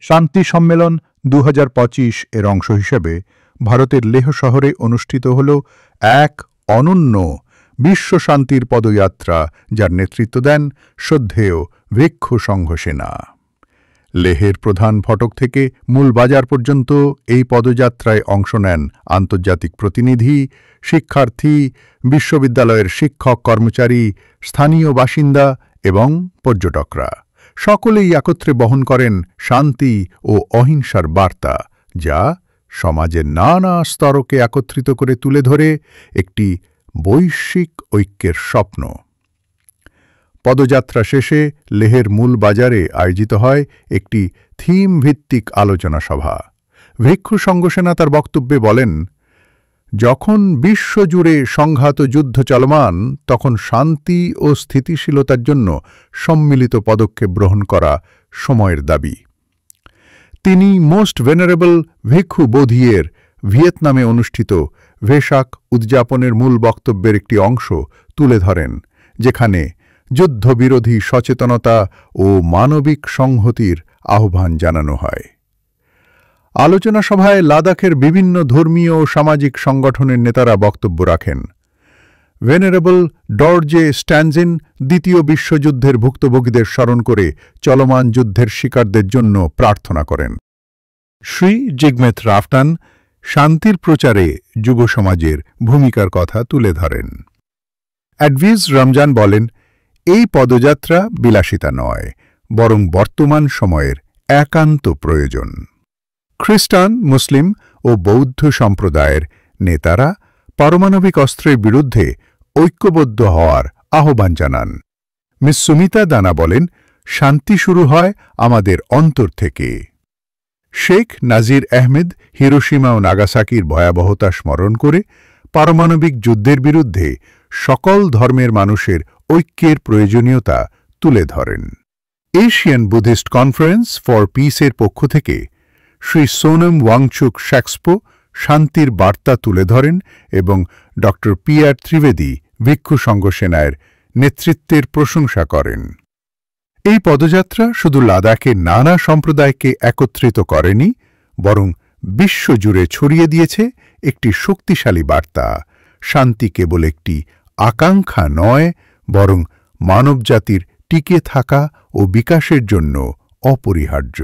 শান্তি সম্মেলন 2025 এর অংশ হিসেবে ভারতের লেহ শহরে অনুষ্ঠিত হল এক অনন্য বিশ্ব শান্তির পদযাত্রা, যার নেতৃত্ব দেন শ্রদ্ধেয় ভিক্ষু সংঘ সেনা। লেহের প্রধান ফটক থেকে মূল বাজার পর্যন্ত এই পদযাত্রায় অংশ নেন আন্তর্জাতিক প্রতিনিধি, শিক্ষার্থী, বিশ্ববিদ্যালয়ের শিক্ষক কর্মচারী, স্থানীয় বাসিন্দা এবং পর্যটকরা। সকলেই একত্রে বহন করেন শান্তি ও অহিংসার বার্তা, যা সমাজের নানা স্তরকে একত্রিত করে তুলে ধরে একটি বৈশ্বিক ঐক্যের স্বপ্ন। পদযাত্রা শেষে লেহের মূল বাজারে আয়োজিত হয় একটি থিম ভিত্তিক আলোচনা সভা। ভিক্ষু সংঘ সেনা তার বক্তব্যে বলেন, যখন বিশ্বজুড়ে সংঘাত যুদ্ধ চলমান, তখন শান্তি ও স্থিতিশীলতার জন্য সম্মিলিত পদক্ষেপ গ্রহণ করা সময়ের দাবি। তিনি মোস্ট ভেনারেবল ভিক্ষু বোধিয়ের ভিয়েতনামে অনুষ্ঠিত ভেসাক উদযাপনের মূল বক্তব্যের একটি অংশ তুলে ধরেন, যেখানে যুদ্ধবিরোধী সচেতনতা ও মানবিক সংহতির আহ্বান জানানো হয়। আলোচনা সভায় লাদাখের বিভিন্ন ধর্মীয় ও সামাজিক সংগঠনের নেতারা বক্তব্য রাখেন। ভেনারেবল ডর্জে স্ট্যানজিন দ্বিতীয় বিশ্বযুদ্ধের ভুক্তভোগীদের স্মরণ করে চলমান যুদ্ধের শিকারদের জন্য প্রার্থনা করেন। শ্রী জিগমেথ রাফটান শান্তির প্রচারে যুব সমাজের ভূমিকার কথা তুলে ধরেন। অ্যাডভিজ রমজান বলেন, এই পদযাত্রা বিলাসিতা নয়, বরং বর্তমান সময়ের একান্ত প্রয়োজন। খ্রিস্টান, মুসলিম ও বৌদ্ধ সম্প্রদায়ের নেতারা পারমাণবিক অস্ত্রের বিরুদ্ধে ঐক্যবদ্ধ হওয়ার আহ্বান জানান। মিস সুমিতা দানা বলেন, শান্তি শুরু হয় আমাদের অন্তর থেকে। শেখ নাজির আহমেদ হিরোশিমা ও নাগাসাকির ভয়াবহতা স্মরণ করে পারমাণবিক যুদ্ধের বিরুদ্ধে সকল ধর্মের মানুষের ঐক্যের প্রয়োজনীয়তা তুলে ধরেন। এশিয়ান বুদ্ধিস্ট কনফারেন্স ফর পিসের পক্ষ থেকে শ্রী সোনম ওয়াংচুক শ্যাক্সপো শান্তির বার্তা তুলে ধরেন এবং ড PR ত্রিবেদী ভিক্ষু সংঘ সেনার নেতৃত্বের প্রশংসা করেন। এই পদযাত্রা শুধু লাদাখের নানা সম্প্রদায়কে একত্রিত করেনি, বরং বিশ্বজুড়ে ছড়িয়ে দিয়েছে একটি শক্তিশালী বার্তা: শান্তি কেবল একটি আকাঙ্ক্ষা নয়, বরং মানবজাতির টিকে থাকা ও বিকাশের জন্য অপরিহার্য।